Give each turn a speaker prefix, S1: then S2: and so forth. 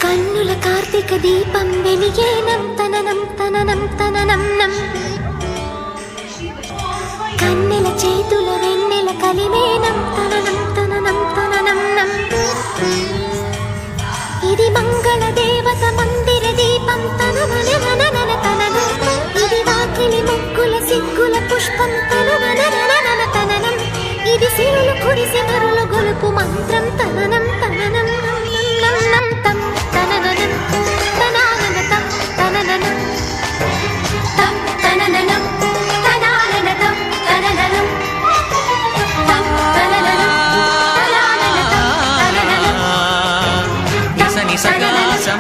S1: కన్నుల కార్తీక దీపం వెలిగేనం తననం తననం తననం నం. కన్నెల చేతుల వెన్నెల కలిమేనం తననం తననం తననం నం. ఇది మంగళ దేవత మందిర దీపం తనననననన తననం. ఇది వాకిలి ముగ్గుల సిగ్గుల పుష్పం తనననననన తననం. ఇది సిరులు కురిసి మరులు గొలుపు మంత్రం తననం తననం నం నం తం తనననం తనానన తం తనననం తం తనననం తనానన తం తనననం తం తనననం తనానన తం తనననం
S2: నిస నిస గ స